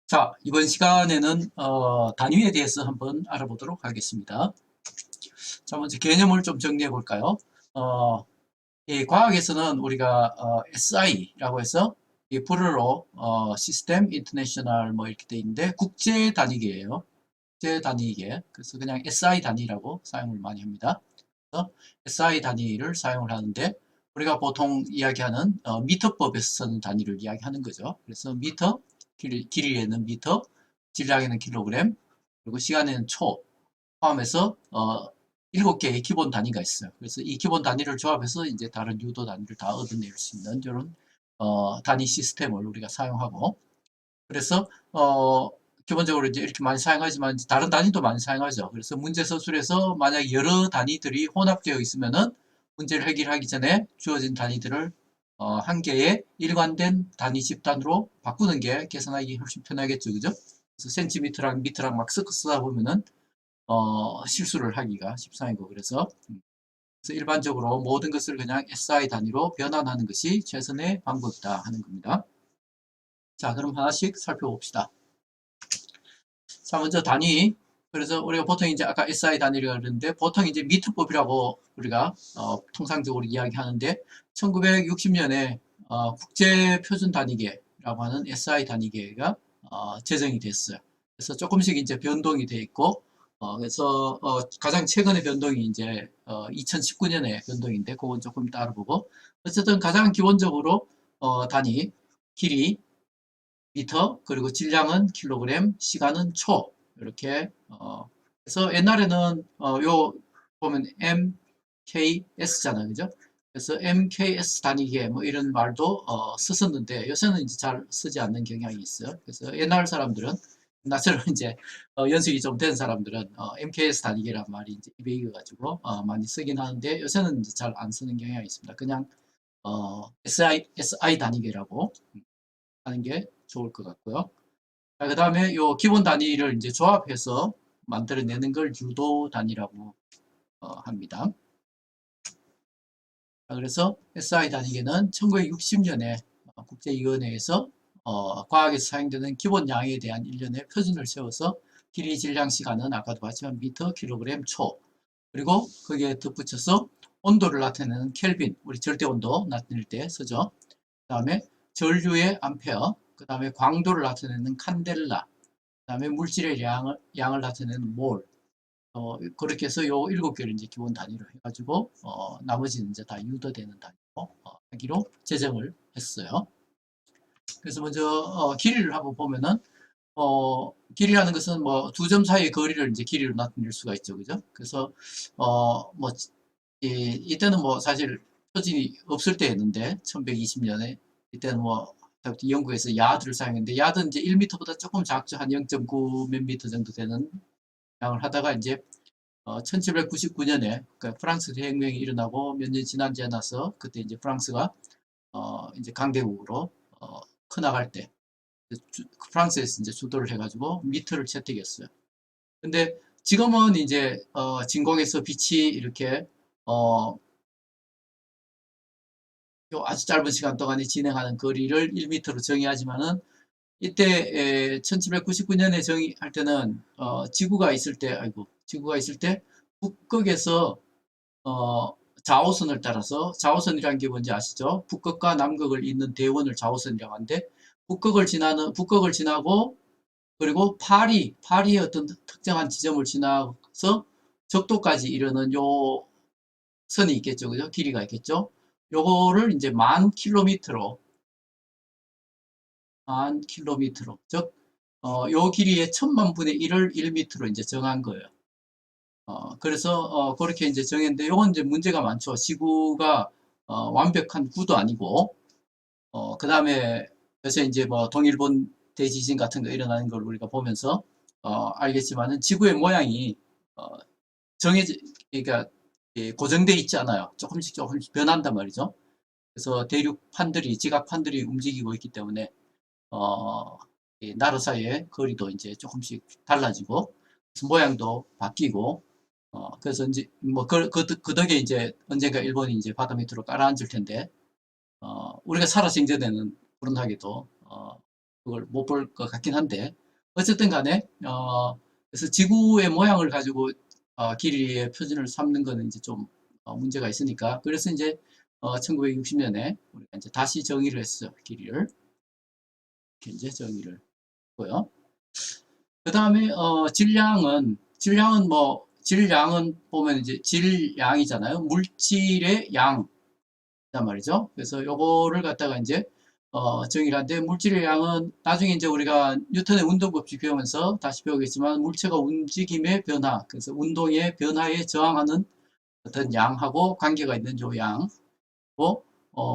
자, 이번 시간에는 단위에 대해서 한번 알아보도록 하겠습니다. 자, 먼저 개념을 좀 정리해 볼까요? 이 과학에서는 우리가 SI라고 해서 이 불어로 시스템 인터내셔널 뭐 이렇게 돼 있는데 국제 단위계예요. 국제 단위계. 그래서 그냥 SI 단위라고 사용을 많이 합니다. 그래서 SI 단위를 사용을 하는데 우리가 보통 이야기하는 미터법에서 쓰는 단위를 이야기하는 거죠. 그래서 미터 길이에는 미터, 질량에는 킬로그램, 그리고 시간에는 초 포함해서 7개의 기본 단위가 있어요. 그래서 이 기본 단위를 조합해서 이제 다른 유도 단위를 다 얻어낼 수 있는 이런 단위 시스템을 우리가 사용하고, 그래서 기본적으로 이제 이렇게 많이 사용하지만 다른 단위도 많이 사용하죠. 그래서 문제 서술에서 만약 여러 단위들이 혼합되어 있으면은 문제를 해결하기 전에 주어진 단위들을 한 개의 일관된 단위 집단으로 바꾸는 게 계산하기 훨씬 편하겠죠. 그죠? 그래서 센티미터랑 미터랑 막 섞어 쓰다 보면은 실수를 하기가 십상이고, 그래서 일반적으로 모든 것을 그냥 SI 단위로 변환하는 것이 최선의 방법이다 하는 겁니다. 자, 그럼 하나씩 살펴봅시다. 자, 먼저 단위. 그래서 우리가 보통 이제 아까 SI 단위라고 그러는데 보통 이제 미터법이라고 우리가 통상적으로 이야기하는데 1960년에 국제 표준 단위계라고 하는 SI 단위계가 제정이 됐어요. 그래서 조금씩 이제 변동이 돼 있고, 그래서 가장 최근의 변동이 이제 2019년의 변동인데 그건 조금 따라 보고, 어쨌든 가장 기본적으로 단위 길이 미터, 그리고 질량은 킬로그램, 시간은 초, 이렇게 그래서 옛날에는 요 보면 MKS잖아요, 그죠? 그래서 MKS 단위계 뭐 이런 말도 썼었는데 요새는 이제 잘 쓰지 않는 경향이 있어요. 그래서 옛날 사람들은, 나처럼 이제 연식이 좀 된 사람들은 MKS 단위계란 말이 이제 입에 익어가지고 많이 쓰긴 하는데 요새는 이제 잘 안 쓰는 경향이 있습니다. 그냥 SI 단위계라고 하는 게 좋을 것 같고요. 그 다음에 요 기본 단위를 이제 조합해서 만들어내는 걸 유도 단위라고 합니다. 그래서 SI 단위계는 1960년에 국제위원회에서 과학에서 사용되는 기본 양에 대한 일련의 표준을 세워서 길이, 질량, 시간은 아까도 봤지만 미터, 킬로그램, 초, 그리고 거기에 덧붙여서 온도를 나타내는 켈빈, 우리 절대온도 나타낼 때 쓰죠. 그 다음에 전류의 암페어, 그 다음에 광도를 나타내는 칸델라, 그 다음에 물질의 양을 나타내는 몰, 그렇게 해서 요 7개를 이제 기본 단위로 해가지고 나머지는 이제 다 유도되는 단위로 하기로 제정을 했어요. 그래서 먼저 길이를 한번 보면은 길이라는 것은 뭐 두 점 사이의 거리를 이제 길이로 나타낼 수가 있죠, 그죠? 그래서 뭐 이때는 뭐 사실 표준이 없을 때였는데 1120년에 이때는 뭐 영국에서 야드를 사용했는데 야드는 이제 1m보다 조금 작죠. 한 0.9 몇 미터 정도 되는 양을 하다가 이제 1799년에 그러니까 프랑스 대혁명이 일어나고 몇 년 지나지 않아서 그때 이제 프랑스가 이제 강대국으로 커나갈 때 프랑스에서 이제 주도를 해가지고 미터를 채택했어요. 근데 지금은 이제 진공에서 빛이 이렇게 아주 짧은 시간 동안에 진행하는 거리를 1m로 정의하지만은 이때 1799년에 정의할 때는 지구가 있을 때, 지구가 있을 때 북극에서 자오선을 따라서, 자오선이라는 게 뭔지 아시죠? 북극과 남극을 잇는 대원을 자오선이라고 하는데 북극을 지나고 그리고 파리의 어떤 특정한 지점을 지나서 적도까지 이르는 요 선이 있겠죠, 그죠? 길이가 있겠죠? 요거를 이제 10,000km로, 즉, 요 길이의 1000만분의 1을 1m로 이제 정한 거예요. 그래서, 그렇게 이제 정했는데, 요건 이제 문제가 많죠. 지구가, 완벽한 구도 아니고, 그 다음에, 요새 이제 뭐, 동일본 대지진 같은 거 일어나는 걸 우리가 보면서, 알겠지만은, 지구의 모양이, 정해져, 그러니까 고정돼 있지 않아요. 조금씩 변한단 말이죠. 그래서 대륙판들이, 지각판들이 움직이고 있기 때문에 이 나라 사이의 거리도 이제 조금씩 달라지고 모양도 바뀌고 그래서 이제 뭐 그 덕에 이제 언젠가 일본이 이제 바다 밑으로 깔아앉을 텐데 우리가 살아서 생전에는 불운하게도 그걸 못 볼 것 같긴 한데 어쨌든 간에 그래서 지구의 모양을 가지고 길이의 표준을 삼는 거는 이제 좀 문제가 있으니까 그래서 이제 1960년에 우리가 이제 다시 정의를 했어요. 길이를 이렇게 이제 정의를 했고요. 그 다음에 질량은 보면 이제 질량이잖아요. 물질의 양 단 말이죠. 그래서 요거를 갖다가 이제 정의를 하는데 물질의 양은 나중에 이제 우리가 뉴턴의 운동법칙 배우면서 다시 배우겠지만 물체가 움직임의 변화, 그래서 운동의 변화에 저항하는 어떤 양하고 관계가 있는 요 양고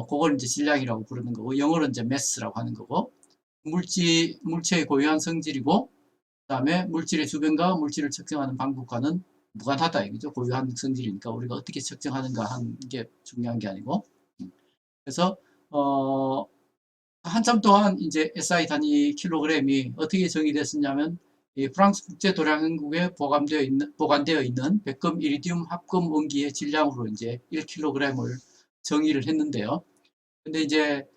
그걸 이제 질량이라고 부르는 거고 영어로 이제 mass라고 하는 거고 물체의 고유한 성질이고 그다음에 물질의 주변과 물질을 측정하는 방법과는 무관하다 이거죠. 고유한 성질이니까 우리가 어떻게 측정하는가 하는 게 중요한 게 아니고 그래서 한참 동안 이제 SI 단위 킬로그램이 어떻게 정의됐었냐면 이 프랑스 국제 도량국에 보관되어 있는 백금 이리디움 합금 원기의 질량으로 이제 1kg을 정의를 했는데요. 근데 이제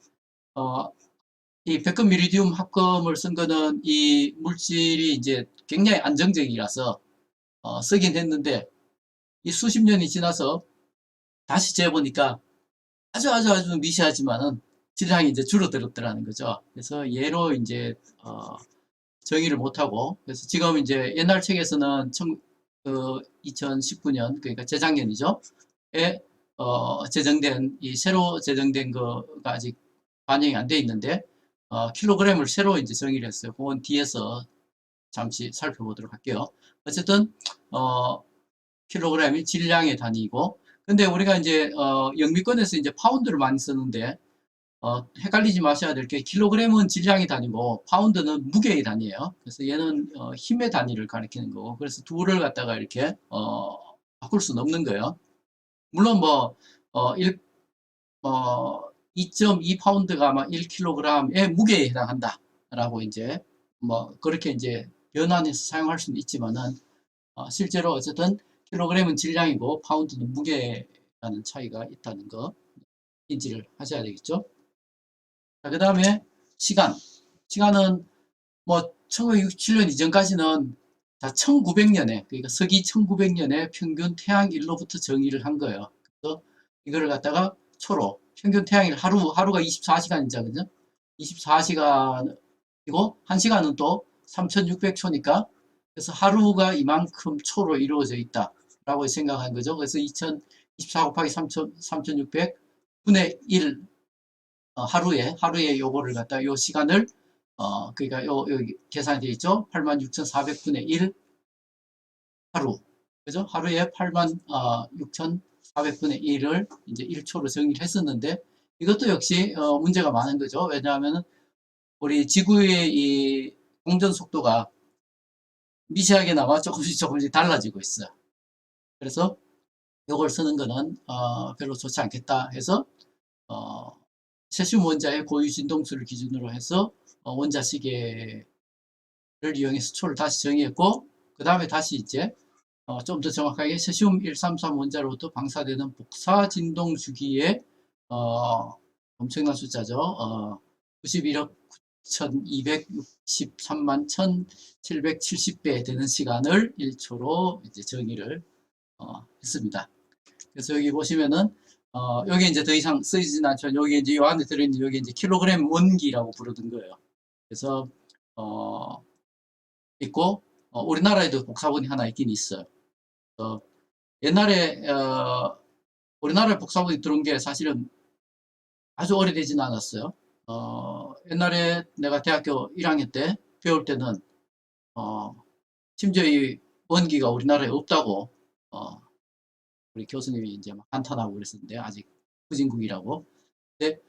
이 백금 이리디움 합금을 쓴 거는 이 물질이 이제 굉장히 안정적이라서 쓰긴 했는데 이 수십 년이 지나서 다시 재보니까 아주 미세하지만은 질량이 이제 줄어들었더라는 거죠. 그래서 얘로 이제 정의를 못하고 그래서 지금 이제 옛날 책에서는 2019년 그러니까 재작년이죠. 에 제정된 이 새로 제정된 거가 아직 반영이 안 돼 있는데 킬로그램을 새로 이제 정의를 했어요. 그건 뒤에서 잠시 살펴보도록 할게요. 어쨌든 킬로그램이 질량의 단위이고 근데 우리가 이제 영미권에서 이제 파운드를 많이 쓰는데 헷갈리지 마셔야 될 게 킬로그램은 질량의 단위고 파운드는 무게의 단위예요. 그래서 얘는 힘의 단위를 가리키는 거고 그래서 둘을 갖다가 이렇게 바꿀 수는 없는 거예요. 물론 뭐 2.2 파운드가 아마 1kg의 무게에 해당한다 라고 이제 뭐 그렇게 이제 변환해서 사용할 수는 있지만은 실제로 어쨌든 킬로그램은 질량이고 파운드는 무게라는 차이가 있다는 거 인지를 하셔야 되겠죠. 자, 그 다음에 시간은 뭐 1967년 이전까지는 다 1900년에 그러니까 서기 1900년에 평균 태양일로부터 정의를 한 거예요. 그래서 이거를 갖다가 초로 평균 태양일 하루가 24시간이죠. 그죠? 24시간이고 1시간은 또 3600초니까 그래서 하루가 이만큼 초로 이루어져 있다라고 생각한 거죠. 그래서 2024 곱하기 3600 분의 1 하루에 요거를 갖다 요 시간을 그러니까 여기 계산이 되어 있죠. 86,400분의 1 하루. 그죠? 하루에 86,400분의 1을 이제 1초로 정의를 했었는데 이것도 역시 문제가 많은 거죠. 왜냐하면 우리 지구의 이 공전 속도가 미세하게나마 조금씩 달라지고 있어요. 그래서 이걸 쓰는 거는 별로 좋지 않겠다 해서 세슘 원자의 고유 진동수를 기준으로 해서 원자 시계를 이용해서 초를 다시 정의했고 그 다음에 다시 이제 좀 더 정확하게 세슘 133 원자로부터 방사되는 복사 진동 주기의 엄청난 숫자죠. 91억 9,263만 1,770배 되는 시간을 1초로 이제 정의를 했습니다. 그래서 여기 보시면은 여기 이제 더 이상 쓰이진 않지만 여기 이제 요 안에 들어있는 여기 이제 킬로그램 원기라고 부르던 거예요. 그래서 있고 우리나라에도 복사본이 하나 있긴 있어요. 옛날에 우리나라에 복사본이 들어온 게 사실은 아주 오래되지는 않았어요. 옛날에 내가 대학교 1학년 때 배울 때는 심지어 이 원기가 우리나라에 없다고 우리 교수님이 이제 막 한탄하고 그랬었는데 아직 후진국이라고. 근데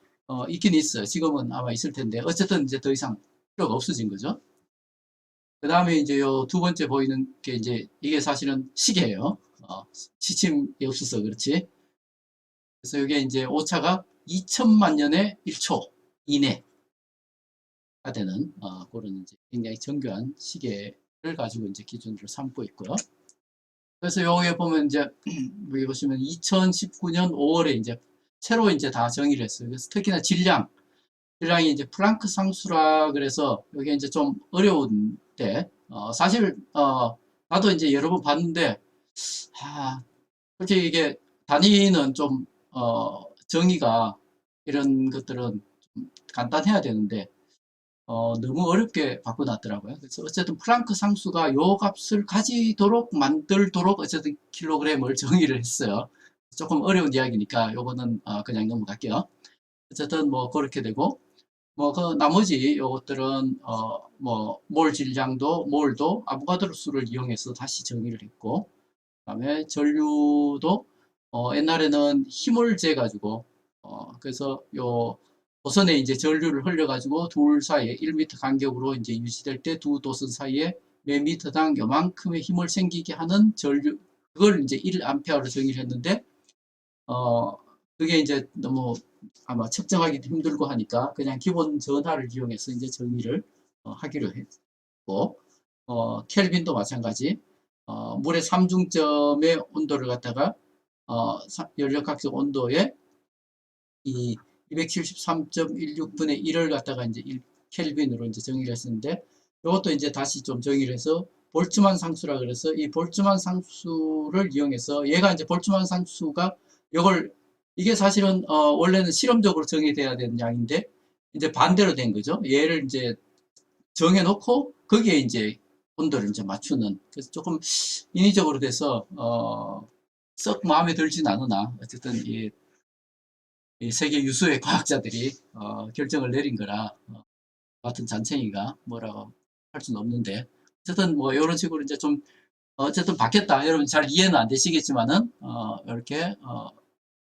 있긴 있어요. 지금은 아마 있을 텐데 어쨌든 이제 더 이상 필요가 없어진 거죠. 그 다음에 이제 요 두 번째 보이는 게 이제 이게 사실은 시계예요. 지침이 없어서 그렇지. 그래서 이게 이제 오차가 2천만 년에 1초 이내가 되는 그런 이제 굉장히 정교한 시계를 가지고 이제 기준으로 삼고 있고요. 그래서 여기에 보면 이제 여기 보시면 2019년 5월에 이제 새로 이제 다 정의를 했어요. 그래서 특히나 질량이 이제 플랑크 상수라 그래서 여기 이제 좀 어려운데 사실 나도 이제 여러 번 봤는데 솔직히 이게 단위는 좀 정의가 이런 것들은 좀 간단해야 되는데 너무 어렵게 바꿔놨더라고요. 그래서 어쨌든 플랑크 상수가 요 값을 가지도록 만들도록 어쨌든 킬로그램을 정의를 했어요. 조금 어려운 이야기니까 요거는 그냥 넘어갈게요. 어쨌든 뭐 그렇게 되고 뭐 그 나머지 요것들은 뭐 몰 질량도 몰도 아보가드로 수를 이용해서 다시 정의를 했고 그다음에 전류도 옛날에는 힘을 재 가지고 그래서 요 도선에 이제 전류를 흘려 가지고 둘 사이에 1m 간격으로 이제 유지될 때 두 도선 사이에 몇 미터당 요만큼의 힘을 생기게 하는 전류 그걸 이제 1A로 정의를 했는데 어 그게 이제 너무 아마 측정하기도 힘들고 하니까 그냥 기본 전하를 이용해서 이제 정의를 하기로 했고 켈빈도 마찬가지 물의 삼중점의 온도를 갖다가 연력학적 온도에 이 273.16분의 1을 갖다가 이제 1켈빈으로 이제 정의를 했었는데 이것도 이제 다시 좀 정의를 해서 볼츠만 상수라 그래서 이 볼츠만 상수를 이용해서 얘가 이제 볼츠만 상수가 이걸 이게 사실은 원래는 실험적으로 정의돼야 되는 양인데 이제 반대로 된 거죠. 얘를 이제 정해놓고 거기에 이제 온도를 이제 맞추는 그래서 조금 인위적으로 돼서 썩 마음에 들진 않으나 어쨌든 이 세계 유수의 과학자들이 결정을 내린 거라 같은 잔챙이가 뭐라고 할 수는 없는데 어쨌든 뭐 이런 식으로 이제 좀 어쨌든 바뀌었다 여러분 잘 이해는 안 되시겠지만은 이렇게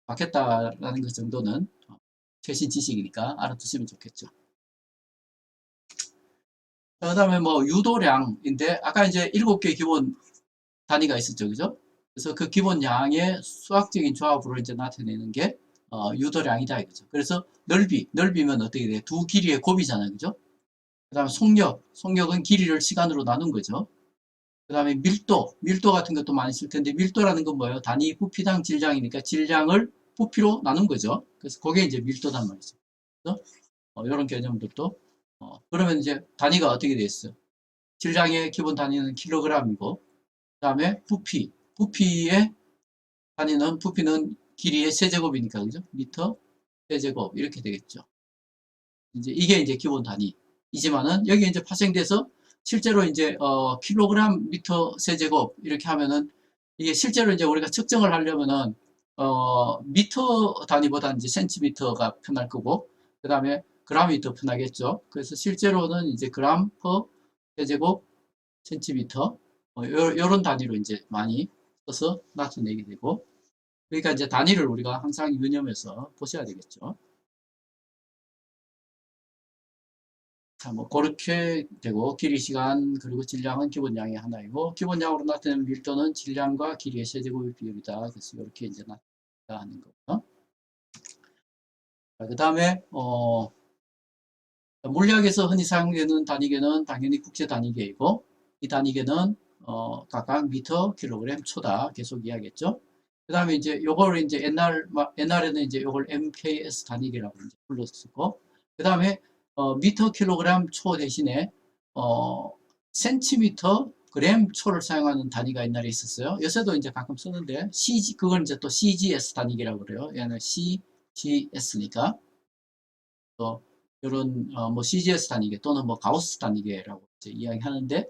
바뀌었다라는 것 정도는 최신 지식이니까 알아두시면 좋겠죠. 그 다음에 뭐 유도량인데 아까 이제 7개 기본 단위가 있었죠 그죠? 그래서 그 기본 양의 수학적인 조합으로 이제 나타내는 게 유도량이다 이거죠. 그래서 넓이면 어떻게 돼? 두 길이의 곱이잖아요 그죠? 그 다음에 속력은 길이를 시간으로 나눈 거죠. 그 다음에 밀도 같은 것도 많이 쓸 텐데 밀도라는 건 뭐예요? 단위 부피당 질량이니까 질량을 부피로 나눈 거죠. 그래서 그게 이제 밀도단 말이죠. 그래서 이런 개념들도 그러면 이제 단위가 어떻게 돼 있어요? 질량의 기본 단위는 킬로그램이고 그 다음에 부피의 단위는 부피는 길이의 세제곱이니까 그죠? 미터 세제곱 이렇게 되겠죠. 이제 이게 이제 기본 단위이지만은 여기 이제 파생돼서 실제로 이제 킬로그램 미터 세제곱 이렇게 하면은 이게 실제로 이제 우리가 측정을 하려면은 미터 단위보다 이제 센티미터가 편할 거고 그 다음에 그람이 더 편하겠죠. 그래서 실제로는 이제 그람 퍼 세제곱 센티미터 요런 단위로 이제 많이 써서 나타내게 되고 그러니까 이제 단위를 우리가 항상 유념해서 보셔야 되겠죠. 자, 뭐 그렇게 되고 길이, 시간, 그리고 질량은 기본량의 하나이고 기본량으로 나타내는 밀도는 질량과 길이의 세제곱의 비율이다. 그래서 이렇게 이제 나타나는 거고요. 그 다음에 물리학에서 흔히 사용되는 단위계는 당연히 국제 단위계이고 이 단위계는 각각 미터, 킬로그램, 초다 계속 이야기했죠. 그 다음에 이제 요걸 이제 옛날에는 이제 요걸 MKS 단위계라고 이제 불렀었고 그 다음에 미터, 킬로그램, 초 대신에 센티미터, 그램, 초를 사용하는 단위가 옛날에 있었어요. 요새도 이제 가끔 쓰는데 그건 이제 또 CGS 단위계라고 그래요. 얘는 CGS니까 또 이런 뭐 CGS 단위계 또는 뭐 가우스 단위계라고 이제 이야기하는데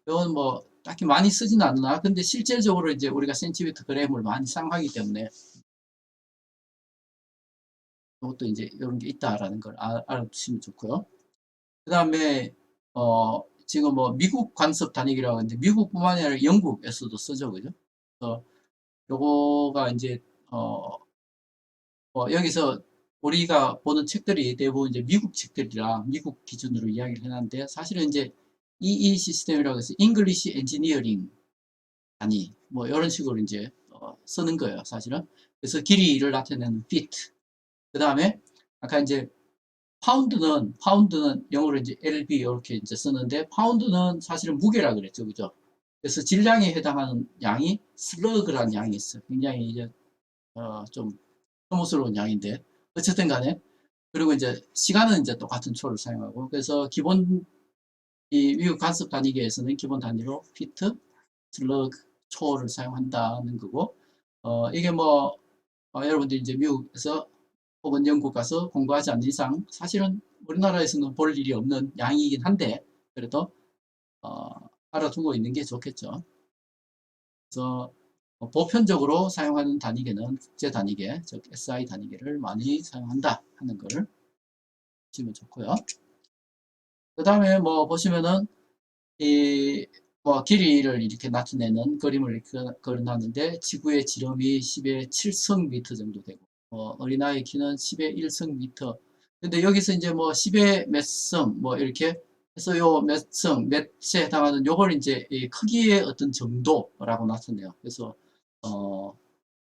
이건 뭐 딱히 많이 쓰지는 않나 근데 실질적으로 이제 우리가 센티미터 그램을 많이 사용하기 때문에 이것도 이제 이런 게 있다라는 걸 알아두시면 좋고요. 그 다음에 지금 뭐 미국 관습 단위기라고 하는데 미국뿐만이 아니라 영국에서도 쓰죠 그죠? 그래서 요거가 이제 여기서 우리가 보는 책들이 대부분 이제 미국 책들이라 미국 기준으로 이야기를 해놨는데 사실은 이제 EE 시스템이라고 해서 English Engineering 단위 뭐 이런 식으로 이제 쓰는 거예요, 사실은. 그래서 길이를 나타내는 feet. 그 다음에 아까 이제 파운드는 영어로 이제 LB 이렇게 이제 쓰는데, 파운드는 사실은 무게라 그랬죠, 그죠? 그래서 질량에 해당하는 양이 슬러그라는 양이 있어요. 굉장히 이제 좀 혐오스러운 양인데, 어쨌든 간에. 그리고 이제 시간은 이제 똑같은 초를 사용하고, 그래서 기본 이 미국 간섭 단위계에서는 기본 단위로 피트, 슬러그, 초를 사용한다는 거고, 이게 뭐 여러분들이 이제 미국에서 혹은 영국 가서 공부하지 않는 이상 사실은 우리나라에서는 볼 일이 없는 양이긴 한데, 그래도 어, 알아두고 있는 게 좋겠죠. 그래서 보편적으로 사용하는 단위계는 국제 단위계, 즉 SI 단위계를 많이 사용한다 하는 걸 보시면 좋고요. 그 다음에 뭐 보시면은 이 뭐 길이를 이렇게 나타내는 그림을 이렇게 그려놨는데, 지구의 지름이 10의 7성미터 정도 되고, 어린아이 키는 10의 1성미터. 근데 여기서 이제 뭐 10의 몇 성, 뭐 이렇게 해서 요 몇 성, 몇에 해당하는 요걸 이제 이 크기의 어떤 정도라고 나타내요. 그래서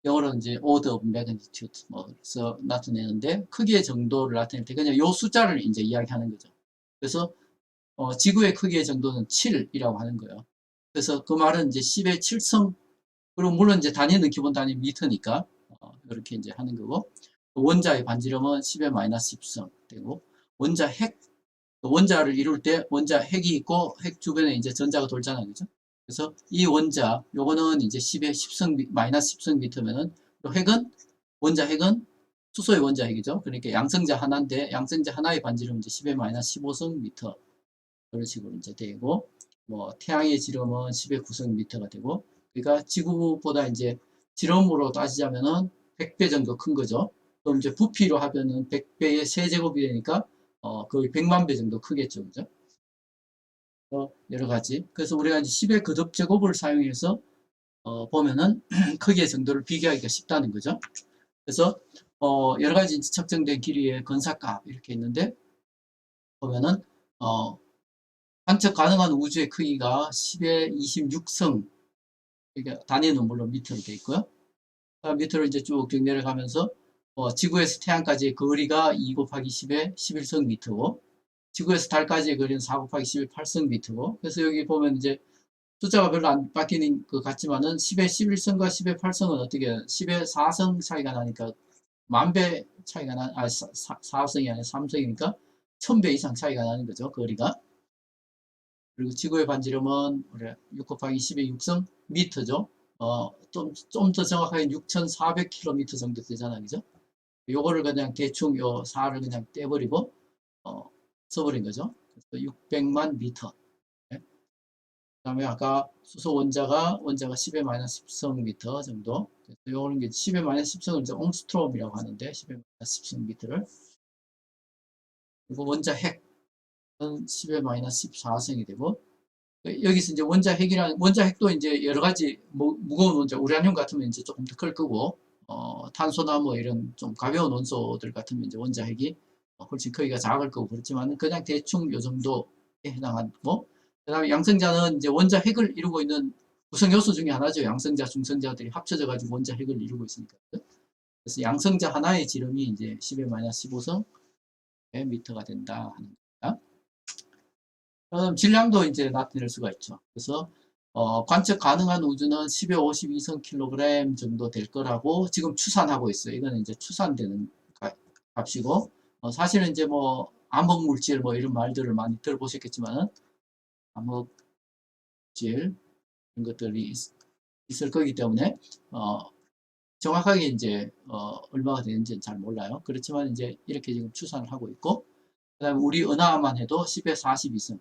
영어로는 이제 order of magnitude 뭐 그래서 나타내는데, 크기의 정도를 나타낼 때 그냥 요 숫자를 이제 이야기하는 거죠. 그래서 지구의 크기의 정도는 7이라고 하는 거예요. 그래서 그 말은 이제 10의 7성, 그리고 물론 이제 단위는 기본 단위 미터니까 이렇게 이제 하는 거고, 원자의 반지름은 10의 마이너스 10성 되고, 원자 핵, 원자를 이룰 때 원자 핵이 있고 핵 주변에 이제 전자가 돌잖아요, 그죠? 그래서 이 원자, 요거는 이제 10의 10성 마이너스 10성 미터면은, 핵은 원자 핵은 수소의 원자 핵이죠. 그러니까 양성자 하나인데, 양성자 하나의 반지름은 이제 10의 마이너스 15성 미터. 그런 식으로 이제 되고, 뭐 태양의 지름은 10의 9성미터가 되고, 그러니까 지구보다 이제 지름으로 따지자면은 100배 정도 큰 거죠. 그럼 이제 부피로 하면은 100배의 세제곱이 되니까 거의 100만 배 정도 크겠죠, 그죠? 여러 가지. 그래서 우리가 이제 10의 거듭제곱을 사용해서 보면은 크기의 정도를 비교하기가 쉽다는 거죠. 그래서 여러 가지 측정된 길이의 건사값 이렇게 있는데, 보면은 관측 가능한 우주의 크기가 10의 26성, 그러니까 단위는 물론 미터로 되어 있고요. 밑으로 이제 쭉 내려가면서 지구에서 태양까지의 거리가 2 곱하기 10의 11성 미터고, 지구에서 달까지의 거리는 4 곱하기 10의 8성 미터고, 그래서 여기 보면 이제 숫자가 별로 안 바뀌는 것 같지만은 10의 11성과 10의 8성은 어떻게 10의 4성 차이가 나니까 만 배 차이가 4성이 아니라 3성이니까 1000배 이상 차이가 나는 거죠, 거리가. 그리고 지구의 반지름은 6 곱하기 10의 6성 미터죠. 좀 더 정확하게 6,400km 정도 되잖아요, 그죠? 요거를 그냥 대충 요 4를 그냥 떼버리고 써버린 거죠. 그래서 600만 미터. 네. 그다음에 아까 수소 원자가 10의 마이너스 10성 미터 정도. 그래서 요거는 10의 마이너스 10성을 이제 옹스트롬이라고 하는데, 10의 마이너스 10성 미터를. 그리고 원자 핵은 10의 마이너스 14성이 되고, 여기서 이제 원자 핵도 이제 여러 가지 무거운 원자, 우라늄 같으면 이제 조금 더 클 거고, 탄소나 뭐 이런 좀 가벼운 원소들 같으면 이제 원자 핵이 훨씬 크기가 작을 거고, 그렇지만 그냥 대충 요 정도에 해당하고, 그 다음에 양성자는 이제 원자 핵을 이루고 있는 구성 요소 중에 하나죠. 양성자, 중성자들이 합쳐져 가지고 원자 핵을 이루고 있으니까. 그래서 양성자 하나의 지름이 이제 10의 마이너스 15성 미터가 된다 하는 겁니다. 질량도 이제 나타낼 수가 있죠. 그래서 관측 가능한 우주는 10의 52성 킬로그램 정도 될 거라고 지금 추산하고 있어요. 이거는 이제 추산되는 값이고, 사실은 이제 뭐 암흑 물질 뭐 이런 말들을 많이 들어보셨겠지만은, 암흑 물질 이런 것들이 있을 거기 때문에 정확하게 이제 얼마가 되는지는 잘 몰라요. 그렇지만 이제 이렇게 지금 추산을 하고 있고, 그다음에 우리 은하만 해도 10의 42성.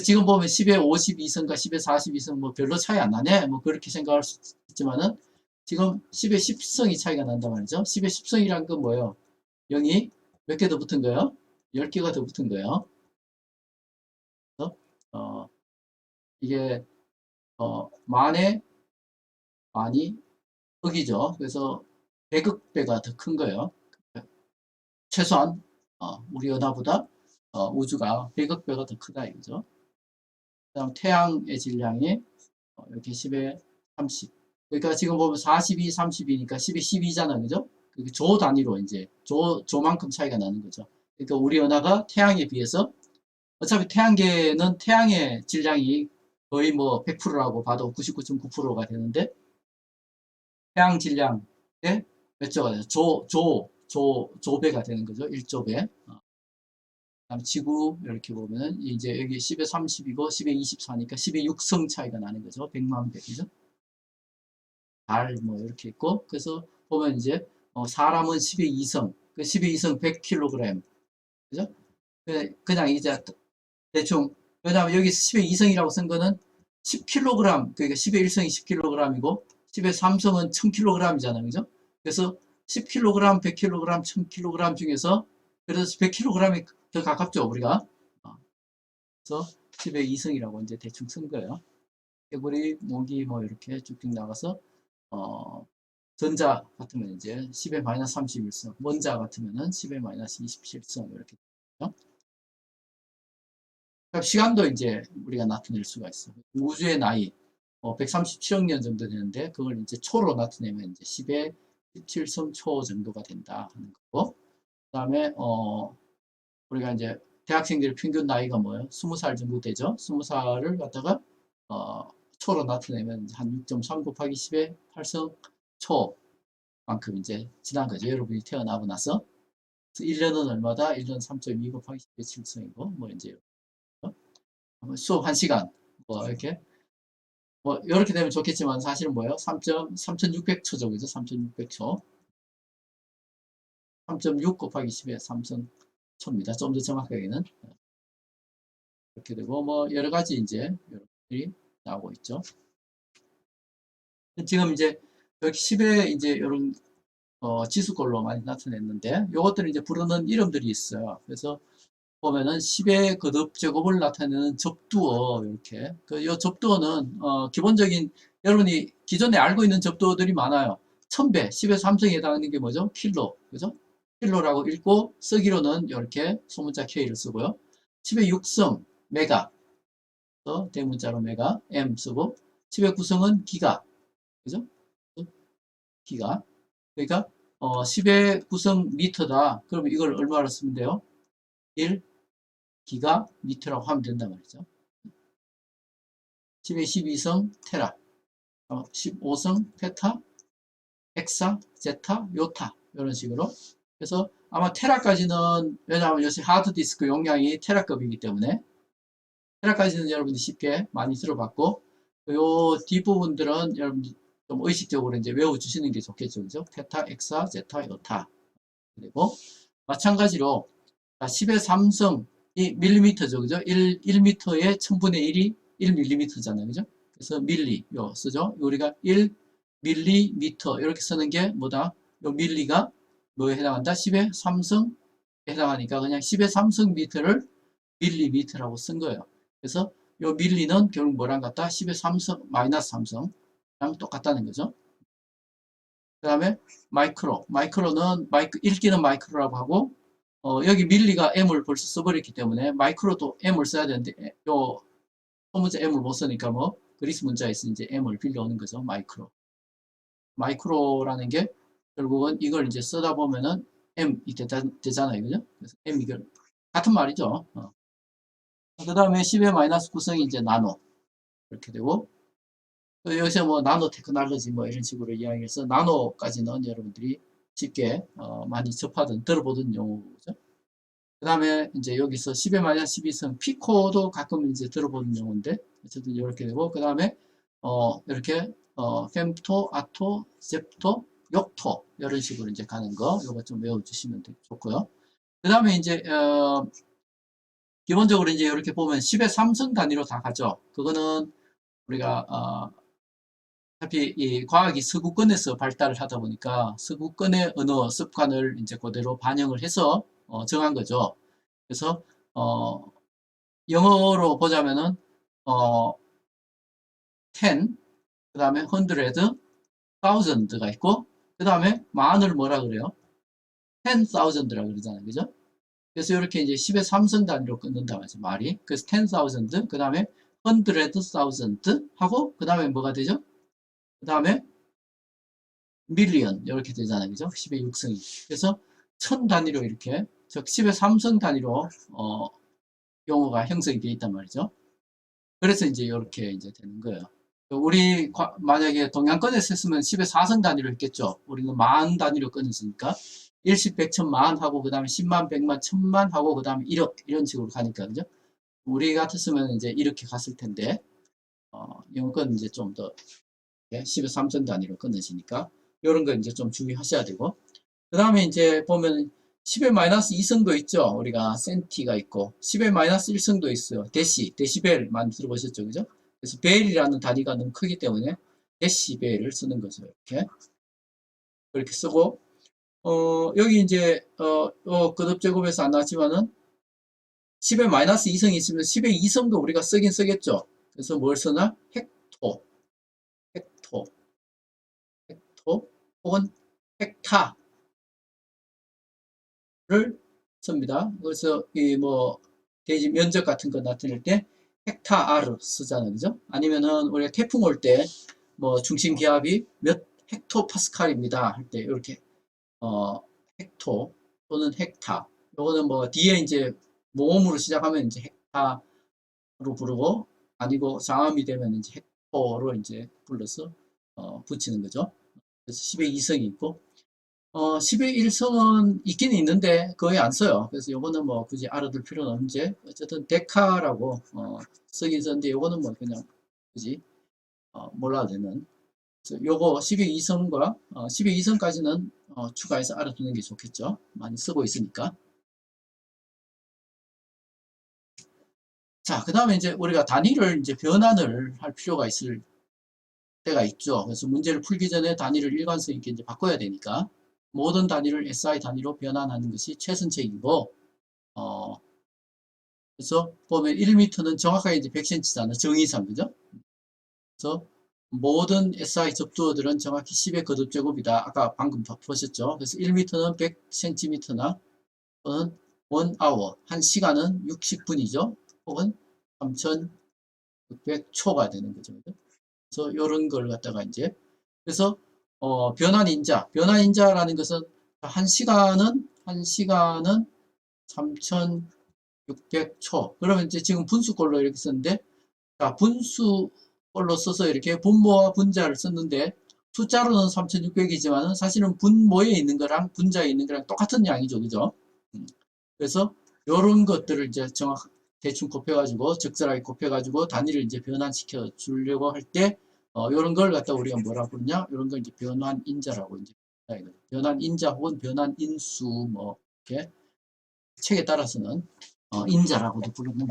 지금 보면 10의 52성과 10의 42성 뭐 별로 차이 안 나네, 뭐 그렇게 생각할 수 있지만은, 지금 10의 10성이 차이가 난단 말이죠. 10의 10성이란 건 뭐예요? 0이 몇 개 더 붙은 거예요? 10개가 더 붙은 거예요. 그래서 이게 만의 만이 억이죠. 그래서 100억 배가 더 큰 거예요. 최소한 우리 은하보다 우주가 100억 배가 더 크다 이거죠. 그다음 태양의 질량이 이렇게 10의 30. 그러니까 지금 보면 42, 32니까 12, 12잖아. 그죠? 조 단위로 이제 조만큼 차이가 나는 거죠. 그러니까 우리 은하가 태양에 비해서 어차피 태양계는 태양의 질량이 거의 뭐 100%라고 봐도 99.9%가 되는데 태양 질량의 몇 조가 되죠? 조배가 되는 거죠. 1조배. 그다음 지구 이렇게 보면 이제 여기 10에 30이고 10에 24니까 10에 6성 차이가 나는 거죠. 100만 배. 그죠? 달 뭐 이렇게 있고 그래서 보면 이제 사람은 10의 2성 그 10의 2성 100kg 그죠? 그냥 이제 대충 왜냐하면 여기 10의 2성이라고 쓴 거는 10kg 그러니까 10의 1성이 10kg이고 10의 3성은 1000kg이잖아요 그죠? 그래서 10kg, 100kg, 1000kg 중에서 그래서 100kg이 더 가깝죠 우리가 그래서 10의 2성이라고 이제 대충 쓴 거예요. 개구리, 모기 뭐 이렇게 쭉쭉 나가서 전자 같으면 이제 10의 마이너스 31성, 원자 같으면은 10의 마이너스 27성 이렇게 되죠. 시간도 이제 우리가 나타낼 수가 있어. 우주의 나이 137억 년 정도 되는데 그걸 이제 초로 나타내면 이제 10의 17성 초 정도가 된다 하는 거고. 그다음에 우리가 이제 대학생들의 평균 나이가 뭐예요? 20살 정도 되죠. 20살을 갖다가 초로 나타내면 한 6.3 곱하기 10의 8성 초만큼 이제 지난 거죠. 여러분이 태어나고 나서. 1년은 얼마다? 1년 3.2 곱하기 10의 7성이고, 뭐 이제 수업 1시간, 뭐 이렇게. 뭐 이렇게 되면 좋겠지만 사실은 뭐예요? 3,600초죠. 그죠? 3,600초. 3.6 곱하기 10의 3성 초입니다. 좀 더 정확하게는. 이렇게 되고, 뭐 여러 가지 이제 여러분들이 나오고 있죠. 지금 이제 여기 10에 이제 이런 지수꼴로 많이 나타냈는데 요것들은 이제 부르는 이름들이 있어요. 그래서 보면은 10의 거듭 제곱을 나타내는 접두어 이렇게 요 접두어는 기본적인 여러분이 기존에 알고 있는 접두어들이 많아요. 1000배 10의 3성에 해당하는 게 뭐죠? 킬로 그죠? 킬로라고 읽고 쓰기로는 이렇게 소문자 K를 쓰고요. 10의 6성 메가 대문자로 메가 M 쓰고 10의 9성은 기가 그죠? 기가 그러니까 10의 9성 미터다. 그러면 이걸 얼마로 쓰면 돼요? 1 기가 미터라고 하면 된단 말이죠. 10의 12성 테라, 15성 페타, 엑사, 제타, 요타 이런 식으로 그래서 아마 테라까지는 왜냐하면 요새 하드디스크 용량이 테라급이기 때문에 테라까지는 여러분들이 쉽게 많이 들어봤고 요 뒷부분들은 여러분들이 좀 의식적으로 이제 외워주시는 게 좋겠죠. 그죠? 페타, 엑사, 제타, 요타 그리고 마찬가지로 10의 3성 이 밀리미터죠. 그죠? 1미터의 1000분의 1이 1밀리미터잖아요. 그죠? 그래서 밀리 요 쓰죠. 우리가 1밀리미터 이렇게 쓰는 게 뭐다? 요 밀리가 뭐에 해당한다? 10의 3성에 해당하니까 그냥 10의 3성 미터를 밀리미터라고 쓴 거예요. 그래서 요 밀리는 결국 뭐랑 같다? 10의 3성 마이너스 3성랑 똑같다는 거죠. 그 다음에 마이크로는 읽기는 마이크로라고 하고 여기 밀리가 M을 벌써 써버렸기 때문에 마이크로도 M을 써야 되는데 요 소문자 M을 못 쓰니까 뭐 그리스 문자에서 이제 M을 빌려오는 거죠. 마이크로라는 게 결국은 이걸 이제 쓰다 보면은 M이 되잖아요. 그죠? 그래서 M 이걸 같은 말이죠. 그 다음에 10의 마이너스 9성이 이제 나노 이렇게 되고 여기서 뭐 나노 테크놀로지 뭐 이런 식으로 이야기해서 나노까지는 여러분들이 쉽게 많이 접하든 들어보던 용어죠. 그 다음에 이제 여기서 10의 마이너스 12성 피코도 가끔 이제 들어보는 용어인데 어쨌든 이렇게 되고 그 다음에 이렇게 fem토, 아토, 셉토, 욕토 이런 식으로 이제 가는 거 이거 좀 외워주시면 좋고요. 그 다음에 이제 기본적으로 이제 이렇게 보면 10의 3성 단위로 다 가죠. 그거는 우리가 어차피 이 과학이 서구권에서 발달을 하다 보니까 서구권의 언어 습관을 이제 그대로 반영을 해서 정한 거죠. 그래서 영어로 보자면은 10, 그 다음에 100, thousand가 있고 그 다음에 만을 뭐라 그래요? 10,000라고 그러잖아요. 그죠? 그래서 이렇게 이제 10의 3성 단위로 끊는다 말이죠. 말이. 그래서 10,000, 그 다음에 100,000 하고 그 다음에 뭐가 되죠? 그 다음에 밀리언 이렇게 되잖아요. 그죠? 10의 6승이. 그래서 1000 단위로 이렇게 즉 10의 3승 단위로 용어가 형성이 되어 있단 말이죠. 그래서 이제 이렇게 이제 되는 거예요. 우리 만약에 동양권에서 했으면 10의 4승 단위로 했겠죠. 우리는 만 단위로 끊었으니까 10, 100, 1000만 하고 그 다음에 10만, 100만, 1000만 하고 그 다음에 1억 이런 식으로 가니까 그죠? 우리 같았으면 이제 이렇게 갔을 텐데 영어권 이제 좀 더 10의 3승 단위로 끊어지니까 이런 거 이제 좀 주의하셔야 되고 그 다음에 이제 보면 10의 마이너스 2승도 있죠. 우리가 센티가 있고 10의 마이너스 1승도 있어요. 데시벨 많이 들어보셨죠. 그죠? 그래서 벨이라는 단위가 너무 크기 때문에 데시벨을 쓰는 거죠. 이렇게 그렇게 쓰고 여기 이제 거듭 제곱에서 안 나왔지만은 10의 마이너스 2승이 있으면 10의 2승도 우리가 쓰긴 쓰겠죠. 그래서 뭘 쓰나? 헥토, 헥토, 헥토 혹은 헥타 를 씁니다. 그래서 이 뭐 대지 면적 같은 거 나타낼 때 헥타아르 쓰잖아요. 그죠? 아니면은 우리가 태풍 올 때 뭐 중심 기압이 몇 헥토파스칼입니다. 할 때 이렇게 헥토 또는 헥타. 요거는 뭐 뒤에 이제 모음으로 시작하면 이제 헥타로 부르고 아니고 상음이 되면 이제 헥토로 이제 불러서 붙이는 거죠. 그래서 10의 2성이 있고 10의 1성은 있긴 있는데 거의 안 써요. 그래서 요거는 뭐 굳이 알아둘 필요는 없는지 어쨌든 데카라고 쓰긴 썼는데 요거는 뭐 그냥 굳이 몰라도 되는 그래서 요거 10의 2성과 10의 2성까지는 추가해서 알아두는 게 좋겠죠. 많이 쓰고 있으니까. 자, 그 다음에 이제 우리가 단위를 이제 변환을 할 필요가 있을 때가 있죠. 그래서 문제를 풀기 전에 단위를 일관성 있게 이제 바꿔야 되니까 모든 단위를 SI 단위로 변환하는 것이 최선책이고 어, 그래서 보면 1m는 정확하게 이제 100cm잖아. 정의상, 그죠? 그래서 모든 SI 접두어들은 정확히 10의 거듭제곱이다. 아까 방금 보셨죠? 그래서 1m는 100cm나 또는 1hour, 한 시간은 60분이죠. 혹은 3600초가 되는 거죠. 그래서 이런 걸 갖다가 이제 그래서 변환인자라는 것은 한 시간은 3600초. 그러면 이제 지금 분수꼴로 이렇게 썼는데, 자, 분수꼴로 써서 이렇게 분모와 분자를 썼는데, 숫자로는 3600이지만은 사실은 분모에 있는 거랑 분자에 있는 거랑 똑같은 양이죠. 그죠? 그래서 이런 것들을 이제 대충 곱해가지고, 적절하게 곱해가지고 단위를 이제 변환시켜 주려고 할 때, 이런 걸 갖다 우리가 뭐라고 부르냐? 이런 걸 이제 변환인자라고 이제 변환인자 혹은 변환인수 뭐 이렇게 책에 따라서는 인자라고도 부르는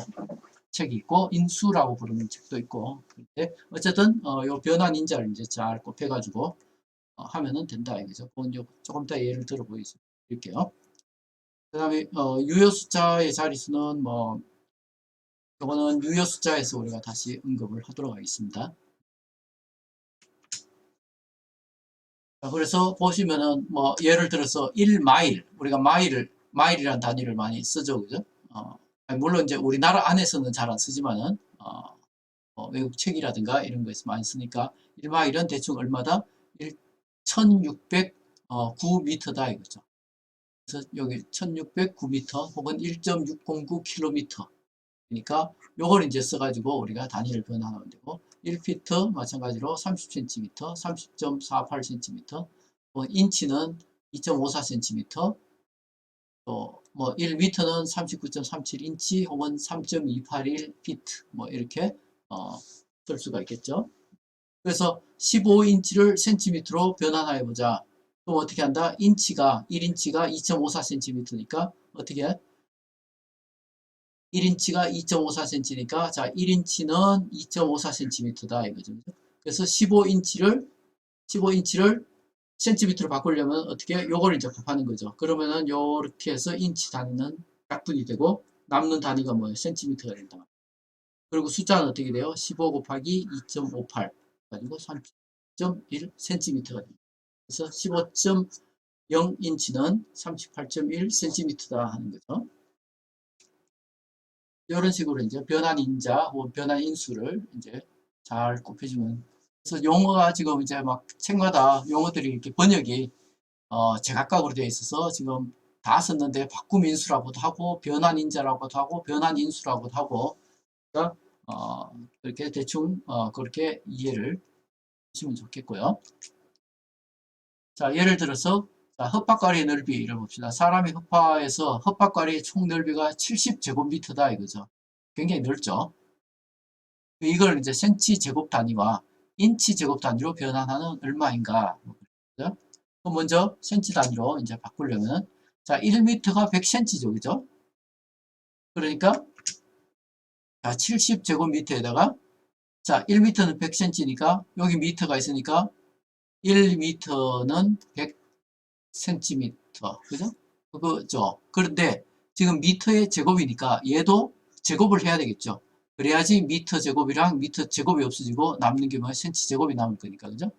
책이 있고 인수라고 부르는 책도 있고 그런데 어쨌든 요 변환 인자를 이제 잘 곱해가지고 하면은 된다 이거죠. 그건 조금 더 예를 들어 보여드릴게요. 그 다음에 유효 숫자의 자릿수는 뭐 이거는 유효 숫자에서 우리가 다시 언급을 하도록 하겠습니다. 자, 그래서 보시면은 뭐 예를 들어서 1마일 우리가 마일이라는 단위를 많이 쓰죠, 그죠? 물론 이제 우리나라 안에서는 잘 안 쓰지만은 외국 책이라든가 이런 거에서 많이 쓰니까 1마일은 대충 얼마다? 1609m다 이거죠. 그래서 여기 1609m 혹은 1.609km 그러니까 요걸 이제 써가지고 우리가 단위를 변환하면 되고 1피트 마찬가지로 30cm, 30.48cm, 인치는 2.54cm, 또 뭐 1m는 39.37인치 혹은 3.281피트 뭐 이렇게 쓸 수가 있겠죠. 그래서 15인치를 센티미터로 변환해 보자. 그럼 어떻게 한다? 1인치가 2.54cm니까 어떻게 1인치가 2.54cm니까 자 1인치는 2.54cm다 이거죠. 그래서 15인치를 센티미터로 바꾸려면 어떻게 요걸 이제 곱하는 거죠. 그러면은 요렇게 해서 인치 단위는 약분이 되고 남는 단위가 뭐예요? 센티미터가 된다. 그리고 숫자는 어떻게 돼요? 15 곱하기 2.58 가지고 3.1cm가 됩니다. 그래서 15.0인치는 38.1cm다 하는 거죠. 이런 식으로 이제 변환인자 혹은 변환인수를 이제 잘 곱해주면 그래서 용어가 지금 이제 막 책마다 용어들이 이렇게 번역이 제각각으로 되어 있어서 지금 다 썼는데 바꿈인수라고도 하고 변환인자라고도 하고 변환인수라고도 하고 그러니까 그렇게 대충 그렇게 이해를 하시면 좋겠고요. 자, 예를 들어서 자, 헛박과리의 넓이를 봅시다. 사람이 헛파에서 헛박과리의 총 넓이가 70제곱미터다 이거죠. 굉장히 넓죠. 이걸 이제 센치 제곱 단위와 인치 제곱 단위로 변환하는 얼마인가. 그죠? 그럼 먼저 센치 단위로 이제 바꾸려면 자, 1m가 100cm죠. 그죠? 그러니까 자, 70제곱미터에다가 자, 1m는 100cm니까 여기 미터가 있으니까 1m는 100cm. 그죠? 그거죠. 그런데 지금 미터의 제곱이니까 얘도 제곱을 해야 되겠죠. 그래야지 미터 제곱이랑 미터 제곱이 없어지고 남는 게 뭐 센치 제곱이 남을 거니까. 그죠?